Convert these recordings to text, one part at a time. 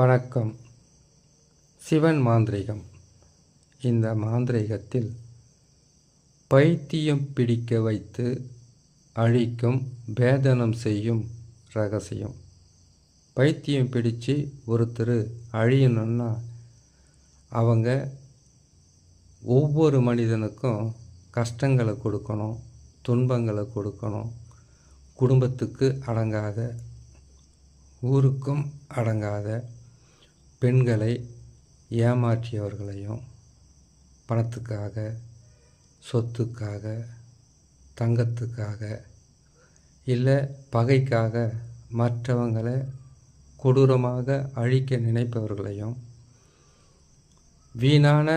வணக்கம். சிவன் மாந்திரீகம். இந்த மாந்திரீகத்தில் பைத்தியம் பிடிக்க வைத்து அழிக்கும், பேதனம் செய்யும் ரகசியம். பைத்தியம் பிடிச்சு ஒருத்தர் அழியணுன்னா அவங்க ஒவ்வொரு மனிதனுக்கும் கஷ்டங்களை கொடுக்கணும், துன்பங்களை கொடுக்கணும். குடும்பத்துக்கு அடங்காத, ஊருக்கும் அடங்காத பெண்களை ஏமாற்றியவர்களையும் பணத்துக்காக, சொத்துக்காக, தங்கத்துக்காக, இல்லை பகைக்காக மற்றவங்களை கொடூரமாக அழிக்க நினைப்பவர்களையும், வீணான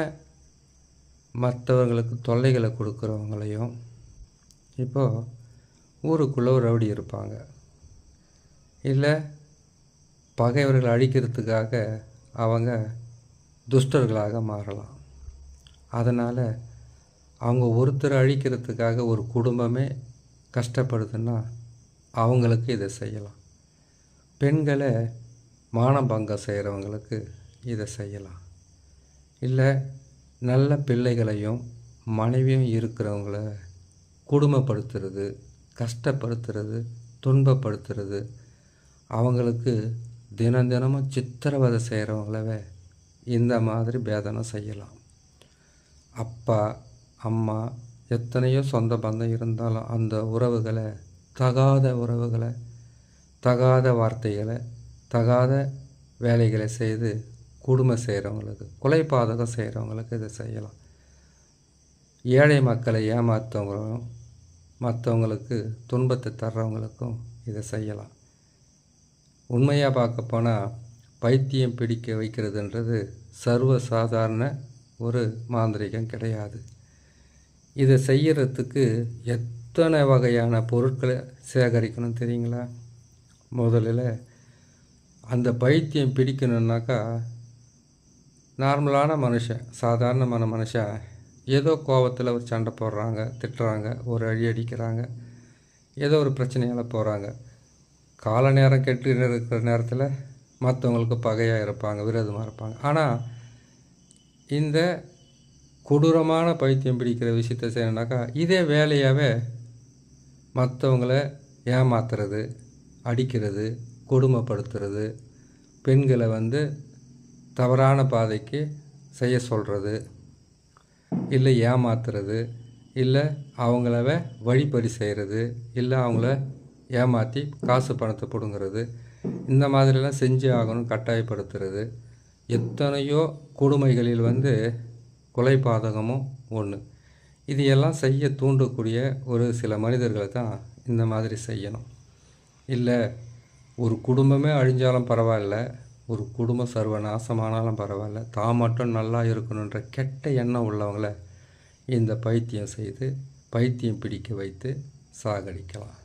மற்றவர்களுக்கு தொல்லைகளை கொடுக்குறவங்களையும். இப்போது ஊருக்குள்ளே ஒரு ரவுடி இருப்பாங்க, இல்லை பகைவர்களை அழிக்கிறதுக்காக அவங்க துஷ்டர்களாக மாறலாம். அதனால் அவங்க ஒருத்தர் அழிக்கிறதுக்காக ஒரு குடும்பமே கஷ்டப்படுதுன்னா அவங்களுக்கு இதை செய்யலாம். பெண்களை மானபங்கம் செய்கிறவங்களுக்கு இதை செய்யலாம். இல்லை நல்ல பிள்ளைகளையும் மனைவியும் இருக்கிறவங்கள கொடுமைப்படுத்துறது, கஷ்டப்படுத்துறது, துன்பப்படுத்துறது, அவங்களுக்கு தினமும் சித்திரவதை செய்கிறவங்களவே இந்த மாதிரி பேதனம் செய்யலாம். அப்பா அம்மா எத்தனையோ சொந்த பந்தம் இருந்தாலும் அந்த உறவுகளை, தகாத உறவுகளை, தகாத வார்த்தைகளை, தகாத வேலைகளை செய்து கொடுமை செய்கிறவங்களுக்கு, கொலைபாதகம் செய்கிறவங்களுக்கு இதை செய்யலாம். ஏழை மக்களை ஏமாற்றவங்களும் மற்றவங்களுக்கு துன்பத்தை தர்றவங்களுக்கும் இதை செய்யலாம். உண்மையாக பார்க்க போனால் பைத்தியம் பிடிக்க வைக்கிறதுன்றது சர்வ சாதாரண ஒரு மாந்திரிகம் கிடையாது. இதை செய்கிறதுக்கு எத்தனை வகையான பொருட்களை சேகரிக்கணும் தெரியுங்களா? முதலில் அந்த பைத்தியம் பிடிக்கணுன்னாக்கா, நார்மலான மனுஷன், சாதாரணமான மனுஷன் ஏதோ கோபத்தில் ஒரு சண்டை போடுறாங்க, திட்டுறாங்க, ஒரு அடி அடிக்கிறாங்க, ஏதோ ஒரு பிரச்சனையால் போகிறாங்க. கால நேரம் கெட்டு இருக்கிற நேரத்தில் மற்றவங்களுக்கு பகையாக இருப்பாங்க, விரோதமாக இருப்பாங்க. ஆனால் இந்த கொடூரமான பைத்தியம் பிடிக்கிற விஷயத்தை செய்யணுன்னாக்கா, இதே வேலையாகவே மற்றவங்கள ஏமாத்துறது, அடிக்கிறது, கொடுமைப்படுத்துறது, பெண்களை தவறான பாதைக்கு செய்ய சொல்கிறது, இல்லை ஏமாத்துறது, இல்லை அவங்கள வழிப்பறி செய்கிறது, இல்லை அவங்கள ஏமாற்றி காசு பணத்தை பிடுங்கிறது, இந்த மாதிரிலாம் செஞ்சு ஆகணும் கட்டாயப்படுத்துறது. எத்தனையோ கொடுமைகளில் கொலைபாதகமும் ஒன்று. இது எல்லாம் செய்ய தூண்டக்கூடிய ஒரு சில மனிதர்களை தான் இந்த மாதிரி செய்யணும். இல்லை ஒரு குடும்பமே அழிஞ்சாலும் பரவாயில்ல, ஒரு குடும்பம் சர்வநாசமானாலும் பரவாயில்ல, தான் மட்டும் நல்லா இருக்கணுன்ற கெட்ட எண்ணம் உள்ளவங்கள இந்த பைத்தியம் செய்து பைத்தியம் பிடிக்க வைத்து சாகடிக்கலாம்.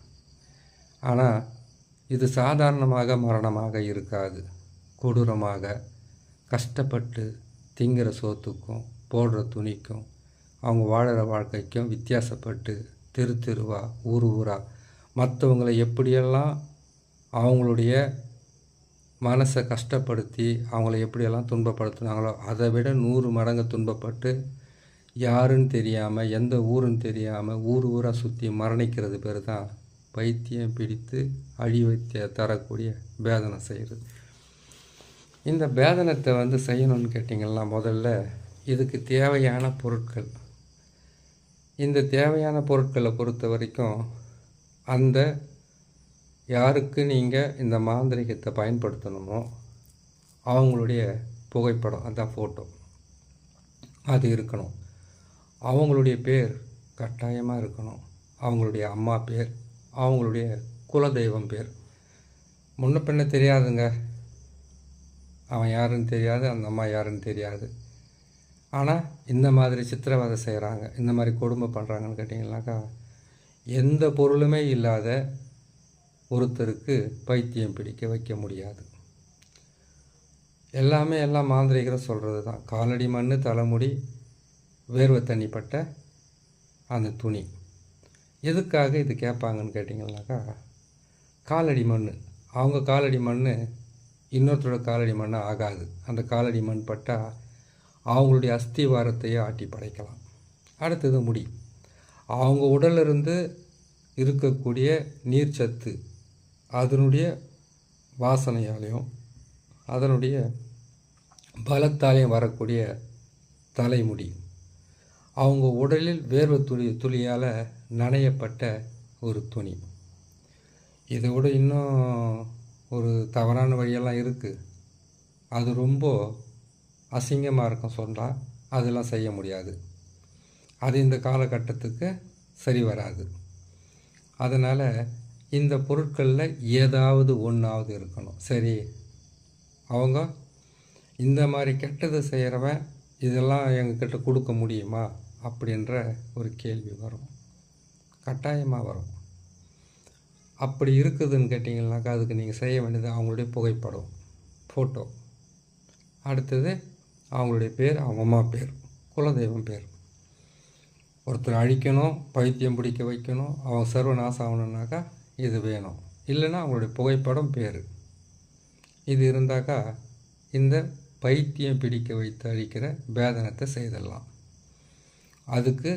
ஆனால் இது சாதாரணமாக மரணமாக இருக்காது. கொடூரமாக கஷ்டப்பட்டு திங்கிற சோத்துக்கும் போடுற துணிக்கும் அவங்க வாழுற வாழ்க்கைக்கும் வித்தியாசப்பட்டு தெருவா ஊராக மற்றவங்களை எப்படியெல்லாம் அவங்களுடைய மனசை கஷ்டப்படுத்தி அவங்கள எப்படியெல்லாம் துன்பப்படுத்துனாங்களோ அதை விட 100 மடங்கு துன்பப்பட்டு யாருன்னு தெரியாமல், எந்த ஊருன்னு தெரியாமல் ஊராக சுற்றி மரணிக்கிறது பேர் தான் பைத்தியம் பிடித்து அழிவை தரக்கூடிய பேதனை செய்கிறது. இந்த பேதனத்தை செய்யணும்னு கேட்டிங்கன்னா, முதல்ல இதுக்கு தேவையான பொருட்கள். இந்த தேவையான பொருட்களை பொறுத்த வரைக்கும் அந்த யாருக்கு நீங்கள் இந்த மாந்திரிகத்தை பயன்படுத்தணுமோ அவங்களுடைய புகைப்படம், அதான் ஃபோட்டோ, அது இருக்கணும். அவங்களுடைய பேர் கட்டாயமாக இருக்கணும். அவங்களுடைய அம்மா பேர், அவங்களுடைய குலதெய்வம் பேர். முன்ன பின்ன தெரியாதுங்க, அவன் யாருன்னு தெரியாது, அந்த அம்மா யாருன்னு தெரியாது. ஆனால் இந்த மாதிரி சித்திரவதை செய்கிறாங்க, இந்த மாதிரி கொடுமை பண்ணுறாங்கன்னு கேட்டிங்கன்னாக்கா, எந்த பொருளுமே இல்லாத ஒருத்தருக்கு பைத்தியம் பிடிக்க வைக்க முடியாது. எல்லாம் மாந்திரிகரை சொல்கிறது தான். காலடி மண், தலைமுடி, வேர்வை தண்ணிப்பட்ட அந்த துணி. எதுக்காக இது கேட்பாங்கன்னு கேட்டிங்கன்னாக்கா, காலடி மண், அவங்க காலடி மண் இன்னொருத்தரோட காலடி மண் ஆகாது. அந்த காலடி மண் பட்டால் அவங்களுடைய அஸ்திவாரத்தையே ஆட்டி படைக்கலாம். அடுத்தது முடி. அவங்க உடலிருந்து இருக்கக்கூடிய நீர்ச்சத்து அதனுடைய வாசனையாலையும் அதனுடைய பலத்தாலையும் வரக்கூடிய தலைமுடி, அவங்க உடலில் வேர்வை துளியால் நனையப்பட்ட ஒரு துணி. இதை விட இன்னும் ஒரு தவறான வழியெல்லாம் இருக்குது. அது ரொம்ப அசிங்கமாக இருக்கும் சொன்னால், அதெல்லாம் செய்ய முடியாது. அது இந்த காலகட்டத்துக்கு சரி வராது. அதனால் இந்த பொருட்களில் ஏதாவது ஒன்றாவது இருக்கணும். சரி, அவங்க இந்த மாதிரி கெட்டது செய்கிறவன் இதெல்லாம் எங்ககிட்ட கொடுக்க முடியுமா அப்படின்ற ஒரு கேள்வி வரும், கட்டாயமாக வரும். அப்படி இருக்குதுன்னு கேட்டிங்கன்னாக்கா அதுக்கு நீங்கள் செய்ய வேண்டியது அவங்களுடைய புகைப்படம், ஃபோட்டோ, அடுத்தது அவங்களுடைய பேர், அவங்க அம்மா பேர், குலதெய்வம் பேர். ஒருத்தர் அழிக்கணும், பைத்தியம் பிடிக்க வைக்கணும், அவங்க சர்வநாசம் ஆகணுன்னாக்கா இது வேணும். இல்லைன்னா அவங்களுடைய புகைப்படம், பேர், இது இருந்தாக்கா இந்த பைத்தியம் பிடிக்க வைத்து அழிக்கிற பேதனத்தை செய்திடலாம். அதுக்கு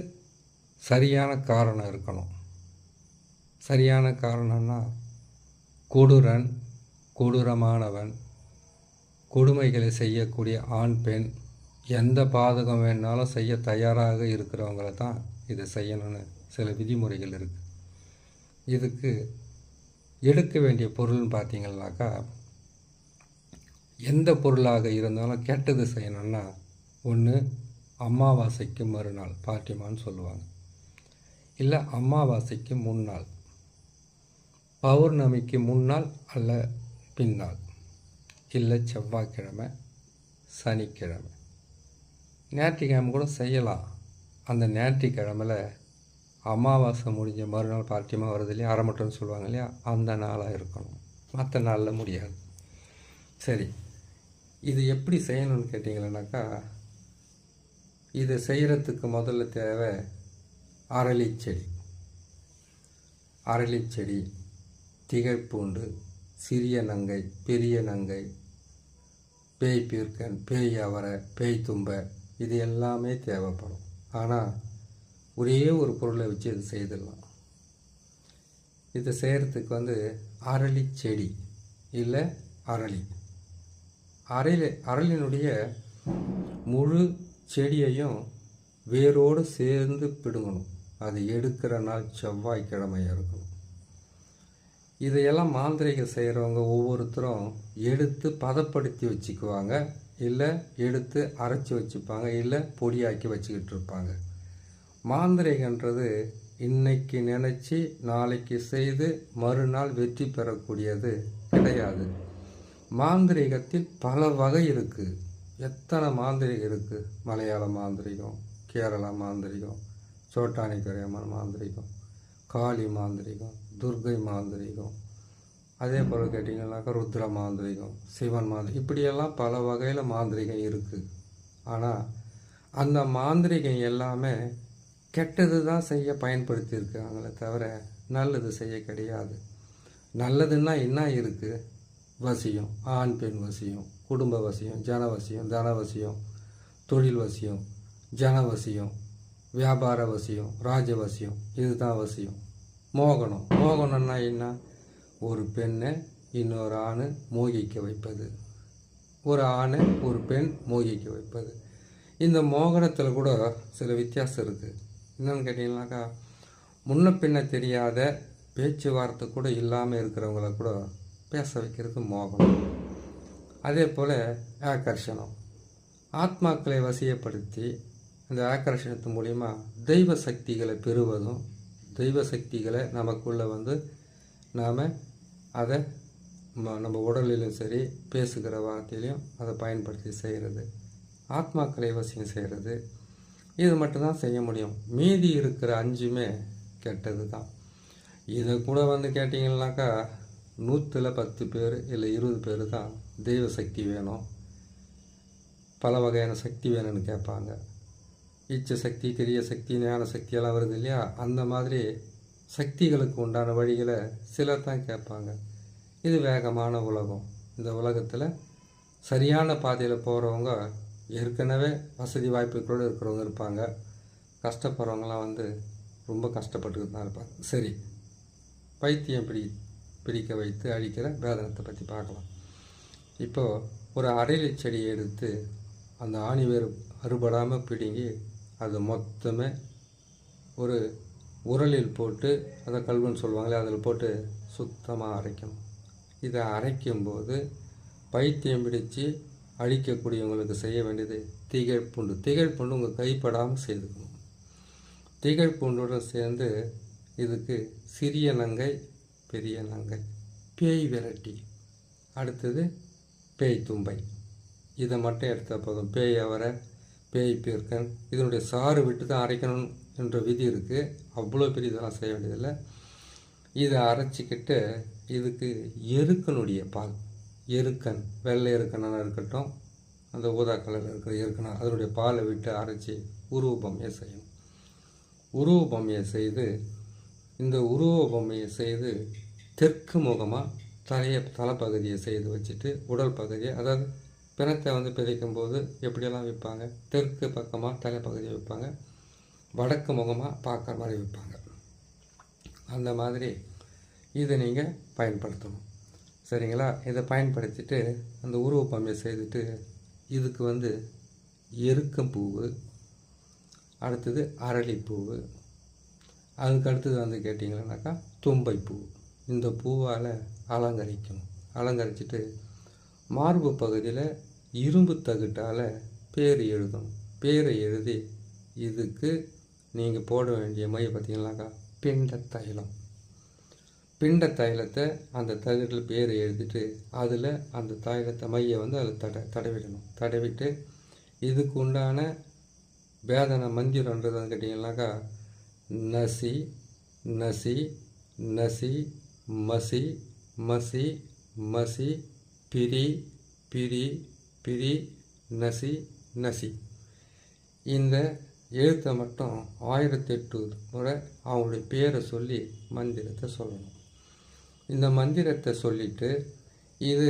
சரியான காரணம் இருக்கணும். சரியான காரணம்னா கொடூரன், கொடூரமானவன், கொடுமைகளை செய்யக்கூடிய ஆண் பெண், எந்த பாதகம் வேணாலும் செய்ய தயாராக இருக்கிறவங்கள தான் இதை செய்யணும்னு சில விதிமுறைகள் இருக்குது. இதுக்கு எடுக்க வேண்டிய பொருள்னு பார்த்தீங்கன்னாக்கா, எந்த பொருளாக இருந்தாலும் கெட்டது செய்யணும்னா ஒன்று அமாவாசைக்கு மறுநாள் பாட்டிமான்னு சொல்லுவாங்க, இல்லை அமாவாசைக்கு முன்னாள், பௌர்ணமிக்கு முன்னாள் அல்ல பின்னால், இல்லை செவ்வாய்க்கிழமை, சனிக்கிழமை, ஞாயிற்றுக்கிழமை கூட செய்யலாம். அந்த ஞாயிற்றுக்கிழமையில் அமாவாசை முடிஞ்ச மறுநாள் பாட்டிமா வருது இல்லையா, அரைமட்டம்னு சொல்லுவாங்க இல்லையா, அந்த நாளாக இருக்கணும். மற்ற நாளில் முடியாது. சரி, இது எப்படி செய்யணும்னு கேட்டிங்களேனாக்கா, இதை செய்கிறதுக்கு முதல்ல தேவை அரளிச்செடி. அரளிச்செடி, திகைப்பூண்டு, சிறிய நங்கை, பெரிய நங்கை, பேய் பீர்க்கன், பேய் அவரை, பேய் தும்பை, இது எல்லாமே தேவைப்படும். ஆனால் ஒரே ஒரு பொருளை வச்சு இது செய்திடலாம். இதை செய்கிறதுக்கு அரளி செடி இல்லை அரளி, அரளினுடைய முழு செடியையும் வேரோடு சேர்ந்து பிடுங்கணும். அது எடுக்கிற நாள் செவ்வாய்க்கிழமையாக இருக்கணும். இதையெல்லாம் மாந்திரிகம் செய்கிறவங்க ஒவ்வொருத்தரும் எடுத்து பதப்படுத்தி வச்சுக்குவாங்க, இல்லை எடுத்து அரைச்சி வச்சுப்பாங்க, இல்லை பொடியாக்கி வச்சுக்கிட்டு இருப்பாங்க. மாந்திரிகன்றது இன்னைக்கு நினச்சி நாளைக்கு செய்து மறுநாள் வெற்றி பெறக்கூடியது கிடையாது. மாந்திரிகத்தில் பல வகை இருக்குது. எத்தனை மாந்திரிகம் இருக்குது. மலையாள மாந்திரிகம், கேரளா மாந்திரிகம், சோட்டானிக்கரையம்மன் மாந்திரிகம், காளி மாந்திரிகம், துர்கை மாந்திரிகம், அதே போல் கேட்டிங்கன்னாக்கா ருத்ர மாந்திரிகம், சிவன் மாந்திரிகம், இப்படியெல்லாம் பல வகையில் மாந்திரிகம் இருக்குது. ஆனால் அந்த மாந்திரிகம் எல்லாமே கெட்டது தான் செய்ய பயன்படுத்தியிருக்காங்களே தவிர நல்லது செய்ய கிடையாது. நல்லதுன்னா என்ன இருக்குது? வசியம், ஆண் பெண் வசியம், குடும்ப வசியம், ஜனவசியம், தனவசியம், தொழில் வசியம், ஜனவசியம், வியாபார வசியம், ராஜவசியம், இதுதான் வசியம். மோகனம், மோகனம்னா என்ன? ஒரு பெண்ணை இன்னொரு ஆணை மோகிக்க வைப்பது, ஒரு ஆணை ஒரு பெண் மோகிக்க வைப்பது. இந்த மோகனத்தில் கூட சில வித்தியாசம் இருக்குது. என்னென்னு கேட்டிங்கன்னாக்கா, முன்ன பின்ன தெரியாத பேச்சுவார்த்தை கூட இல்லாமல் இருக்கிறவங்கள கூட பேச வைக்கிறது மோகனம். அதே போல் ஆகர்ஷணம், ஆத்மாக்களை வசியப்படுத்தி அந்த ஆகர்ஷணத்து மூலிமா தெய்வ சக்திகளை பெறுவதும், தெய்வ சக்திகளை நமக்குள்ளே நாம் அதை நம்ம உடலிலும் சரி பேசுகிற வார்த்தையிலையும் அதை பயன்படுத்தி செய்கிறது. ஆத்மாக்களை வசியம் செய்கிறது, இது மட்டும்தான் செய்ய முடியும். மீதி இருக்கிற 5மே கெட்டது தான். இதை கூட கேட்டிங்கன்னாக்கா 100ல் 10 பேர் இல்லை 20 பேர் தான் தெய்வ சக்தி வேணும், பல வகையான சக்தி வேணும்னு கேட்பாங்க. இச்ச சக்தி, கிரிய சக்தி, ஞான சக்தியெல்லாம் வருது இல்லையா, அந்த மாதிரி சக்திகளுக்கு உண்டான வழிகளை சிலர் தான் கேட்பாங்க. இது வேகமான உலகம், இந்த உலகத்தில் சரியான பாதையில் போகிறவங்க ஏற்கனவே வசதி வாய்ப்புகளோடு இருக்கிறவங்க இருப்பாங்க. கஷ்டப்படுறவங்களாம் வந்து ரொம்ப கஷ்டப்பட்டுக்கிட்டு தான் இருப்பாங்க. சரி, பைத்தியம் பிடிக்க வைத்து அழிக்கிற வேதனத்தை பற்றி பார்க்கலாம். இப்போது ஒரு அரளி செடியை எடுத்து அந்த ஆணி வேறு அறுபடாமல் பிடுங்கி அதை மொத்தமே ஒரு உரலில் போட்டு, அதை கல்வன்னு சொல்லுவாங்களே, அதில் போட்டு சுத்தமாக அரைக்கணும். இதை அரைக்கும்போது பைத்தியம் பிடிச்சு அழிக்கக்கூடியவங்களுக்கு செய்ய வேண்டியது திகைப்புண்டு. திகைப்புண்டு உங்கள் கைப்படாமல் செய்துக்கணும். திகைப்புண்டுடன் சேர்ந்து இதுக்கு சிறிய நங்கை, பெரிய நங்கை, பேய் விரட்டி, அடுத்தது பேய் தும்பை, இதை மட்டும் எடுத்தால் போதும். பேய் அவரை, பேய் பீர்க்கன், இதனுடைய சாறு விட்டு தான் அரைக்கணும் என்ற விதி இருக்குது. அவ்வளோ பெரிய இதெல்லாம் செய்ய வேண்டியதில்லை. இதை அரைச்சிக்கிட்டு இதுக்கு எருக்கனுடைய பால், எருக்கன், வெள்ளை எருக்கனாக இருக்கட்டும், அந்த ஊதா கலரில் இருக்கிற எருக்கனா, அதனுடைய பாலை விட்டு அரைச்சி உருவ பொம்மையை செய்யணும். உருவ பொம்மையை செய்து, இந்த உருவ பொம்மையை செய்து தெற்கு முகமாக தலைப்பகுதியை செய்து வச்சுட்டு, உடல் பகுதியை, அதாவது பிணத்தை வந்து பிதைக்கும் போது எப்படியெல்லாம் வைப்பாங்க, தெற்கு பக்கமாக தலைப்பகுதியை வைப்பாங்க, வடக்கு முகமாக பார்க்குற மாதிரி வைப்பாங்க. அந்த மாதிரி இதை நீங்கள் பயன்படுத்தணும். சரிங்களா? இதை பயன்படுத்திட்டு அந்த உருவ பொம்மையை செய்துட்டு, இதுக்கு வந்து எருக்கம்பூவு, அடுத்தது அரளிப்பூவு, அதுக்கு அடுத்தது வந்து கேட்டிங்கன்னாக்கா தும்பைப்பூ, இந்த பூவால் அலங்கரிக்கணும். அலங்கரிச்சிட்டு மார்பு பகுதியில் இரும்பு தகுட்டால் பேர் எழுதணும். பேரை எழுதி இதுக்கு நீங்கள் போட வேண்டிய மை பார்த்திங்கனாக்கா பிண்ட தைலம். பிண்ட தைலத்தை அந்த தகுட்டில் பேரை எழுதிட்டு அதில் அந்த தைலத்தை மையை வந்து அதில் தடவிடணும். தடவிட்டு இதுக்கு உண்டான வேதனை மந்திரன்றது கேட்டிங்கன்னாக்கா நசி நசி நசி மசி மசி மசி பிரி பிரி பிரி நசி நசி. இந்த எழுத்தை மட்டும் 1008 முறை அவங்களுடைய பேரை சொல்லி மந்திரத்தை சொல்லணும். இந்த மந்திரத்தை சொல்லிவிட்டு இது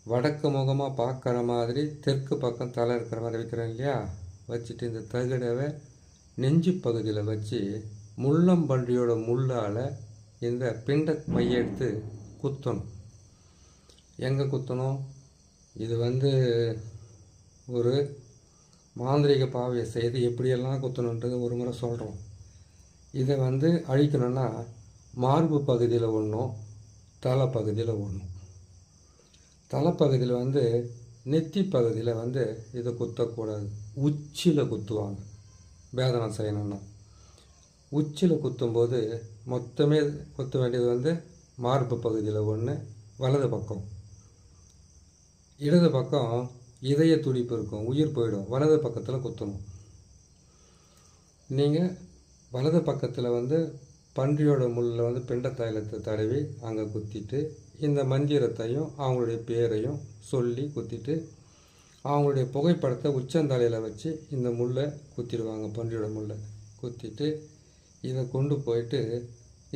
வடக்கு முகமாக பார்க்குற மாதிரி தெற்கு பக்கம் தலை இருக்கிற மாதிரி வைக்கிறேன் இல்லையா, வச்சுட்டு இந்த தகுடவை நெஞ்சு பகுதியில் வச்சு முள்ளம்பன்றியோட முள்ளால் இந்த பிண்ட மையை எடுத்து குத்தணும். எங்கே குத்தணும்? இது வந்து ஒரு மாந்திரிக பாவையை செய்து எப்படியெல்லாம் குத்தணுன்றது ஒரு முறை சொல்கிறோம். இதை வந்து அழிக்கணும்னா மார்பு பகுதியில் ஒன்றும், தலைப்பகுதியில் ஒன்றும். தலைப்பகுதியில் வந்து நெத்தி பகுதியில் வந்து இதை குத்தக்கூடாது, உச்சியில் குத்துவாங்க. வேதனை செய்யணும்னா உச்சியில் குத்தும்போது மொத்தமே குத்த வேண்டியது வந்து மார்பு பகுதியில் ஒன்று, வலது பக்கம். இடது பக்கம் இதய துடிப்பு இருக்கும், உயிர் போயிடும். வலது பக்கத்தில் குத்தணும். நீங்கள் வலது பக்கத்தில் வந்து பன்றியோட முள்ளில் வந்து பிண்ட தைலத்தை தடவி அங்கே குத்திட்டு இந்த மந்திரத்தையும் அவங்களுடைய பேரையும் சொல்லி குத்திட்டு அவங்களுடைய புகைப்படத்தை உச்சந்தலையில் வச்சு இந்த முள்ளை குத்திடுவாங்க. பன்றியோட முள்ளை குத்திட்டு இதை கொண்டு போயிட்டு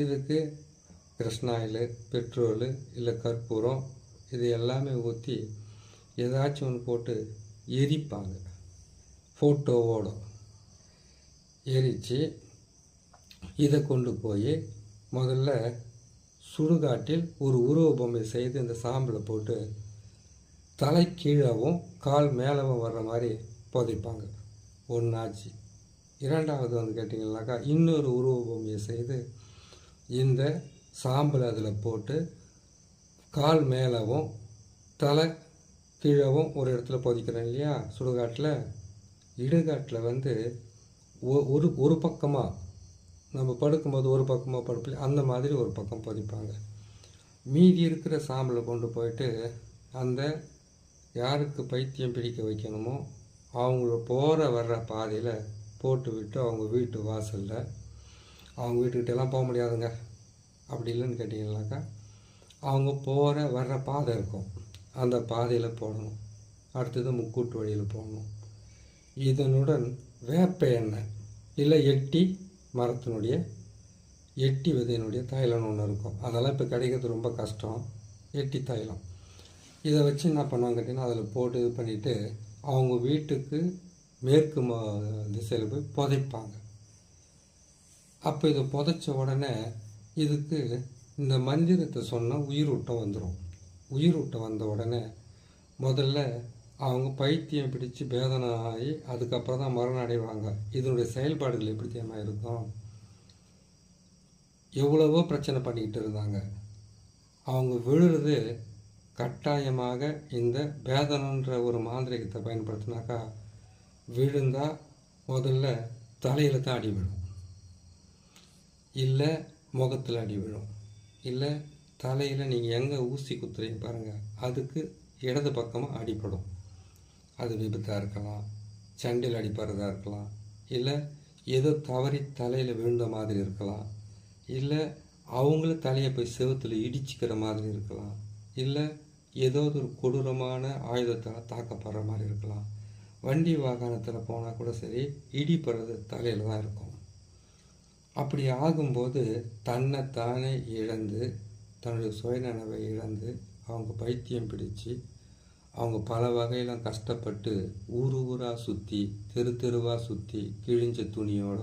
இதுக்கு கிருஷ்ணாயில், பெட்ரோலு இல்லை கற்பூரம் இது எல்லாமே ஊற்றி ஏதாச்சும் ஒன்று போட்டு எரிப்பாங்க. ஃபோட்டோவோட எரித்து இதை கொண்டு போய் முதல்ல சுடுகாட்டில் ஒரு உருவ பொம்மை செய்து இந்த சாம்பலை போட்டு தலை கீழவும் கால் மேலவும் வர்ற மாதிரி புதைப்பாங்க. ஒன்றாச்சு. இரண்டாவது வந்து கேட்டிங்கன்னாக்கா இன்னொரு உருவ பொம்மையை செய்து இந்த சாம்பலை அதில் போட்டு கால் மேலவும் தலை கீழவும் ஒரு இடத்துல புதைக்கிறேன் இல்லையா சுடுகாட்டில். இடுகாட்டில் வந்து ஒரு பக்கமாக நம்ம படுக்கும்போது ஒரு பக்கமாக படுப்பில்லை, அந்த மாதிரி ஒரு பக்கம் புதைப்பாங்க. மீதி இருக்கிற சாம்பலை கொண்டு போயிட்டு அந்த யாருக்கு பைத்தியம் பிடிக்க வைக்கணுமோ அவங்கள போகிற வர்ற பாதையில் போட்டு விட்டு அவங்க வீட்டு வாசலில், அவங்க வீட்டுக்கிட்டெல்லாம் போக முடியாதுங்க, அப்படி இல்லைன்னு கேட்டிங்கனாக்கா அவங்க போகிற வர்ற பாதை இருக்கும், அந்த பாதையில் போடணும். அடுத்தது முக்கூட்டு வழியில் போடணும். இதனுடன் வேப்ப எண்ணெய் இல்லை எட்டி மரத்தினுடைய எட்டி விதையினுடைய தைலம்னு ஒன்று இருக்கும், அதெல்லாம் இப்போ கிடைக்கிறது ரொம்ப கஷ்டம். எட்டி தைலம் இதை வச்சு என்ன பண்ணுவாங்க கேட்டிங்கன்னா, அதில் போட்டு இது பண்ணிவிட்டு அவங்க வீட்டுக்கு மேற்கு திசையில் போய் புதைப்பாங்க. அப்போ இதை புதைச்ச உடனே இதுக்கு இந்த மந்திரத்தை சொன்னால் உயிரூட்டம் வந்துடும். உயிரூட்டம் வந்த உடனே முதல்ல அவங்க பைத்தியம் பிடிச்சு பேதனை ஆகி அதுக்கப்புறம் தான் மரணம் அடைவாங்க. இதனுடைய செயல்பாடுகள் எப்படி தெரியுமா இருக்கும்? எவ்வளவோ பிரச்சனை பண்ணிக்கிட்டு இருந்தாங்க. அவங்க விழுறது கட்டாயமாக இந்த பேதனன்ற ஒரு மாந்திரிகத்தை பயன்படுத்தினாக்கா விழுந்தால் முதல்ல தலையில் தான் அடி விழும், இல்லை முகத்தில் அடி விழும், இல்லை தலையில் நீங்கள் எங்கே ஊசி குத்துறீங்க பாருங்கள் அதுக்கு இடது பக்கமாக அடிப்படும். அது விபத்தாக இருக்கலாம், சண்டையில் அடிப்படுறதா இருக்கலாம், இல்லை ஏதோ தவறி தலையில் விழுந்த மாதிரி இருக்கலாம், இல்லை அவங்களும் தலையை போய் செவுத்தில் இடிச்சிக்கிற மாதிரி இருக்கலாம், இல்லை ஏதோ ஒரு கொடூரமான ஆயுதத்தால் தாக்கப்படுற மாதிரி இருக்கலாம். வண்டி வாகனத்தில் போனால் கூட சரி இடிப்படுறது தலையில் தான் இருக்கும். அப்படி ஆகும்போது தன்னைத்தானே இழந்து தன்னுடைய சுயநினைவை இழந்து அவங்க பைத்தியம் பிடிச்சு அவங்க பல வகையில் கஷ்டப்பட்டு ஊராக சுற்றி தெருவாக சுற்றி கிழிஞ்ச துணியோட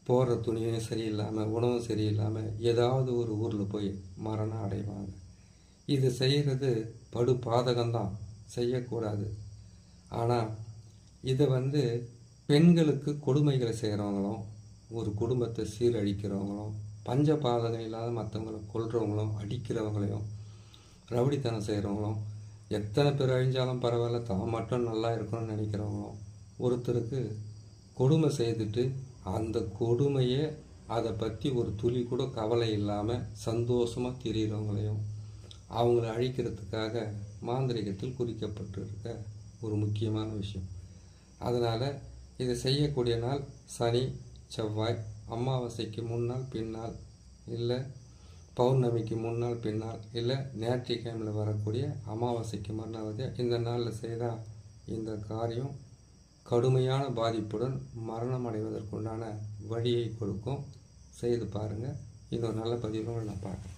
போடுற துணியும் சரியில்லாமல் உணவும் சரியில்லாமல் ஏதாவது ஒரு ஊரில் போய் மரணம் அடைவாங்க. இது செய்கிறது படு பாதகம்தான், செய்யக்கூடாது. ஆனால் இதை பெண்களுக்கு கொடுமைகளை செய்கிறவங்களும் ஒரு குடும்பத்தை சீரழிக்கிறவங்களும் பஞ்ச பாதகம் இல்லாத மற்றவங்களை கொல்றவங்களும் அடிக்கிறவங்களையும் ரவுடித்தனம் செய்கிறவங்களும் எத்தனை பேர் அழிஞ்சாலும் பரவாயில்ல தான் மட்டும் நல்லா இருக்கணும்னு நினைக்கிறவங்களும் ஒருத்தருக்கு கொடுமை செய்துட்டு அந்த கொடுமையை அதை பற்றி ஒரு துளி கூட கவலை இல்லாமல் சந்தோஷமாக திரிகிறவங்களையும் அவங்கள அழிக்கிறதுக்காக மாந்திரிகத்தில் குறிக்கப்பட்டிருக்க ஒரு முக்கியமான விஷயம். அதனால் இதை செய்யக்கூடிய நாள் சனி, செவ்வாய், அமாவாசைக்கு முன்னால் பின்னால், இல்லை பௌர்ணமிக்கு முன்னால் பின்னால், இல்லை ஞாயிற்றுக்கிழமையில் வரக்கூடிய அமாவாசைக்கு மறுநாள். இந்த நாளில் செய்தால் இந்த காரியம் கடுமையான பாதிப்புடன் மரணம் அடைவதற்குண்டான வழியை கொடுக்கும். செய்து பாருங்கள். இன்னொரு நல்ல பதிவோடு நான் பார்க்குறேன்.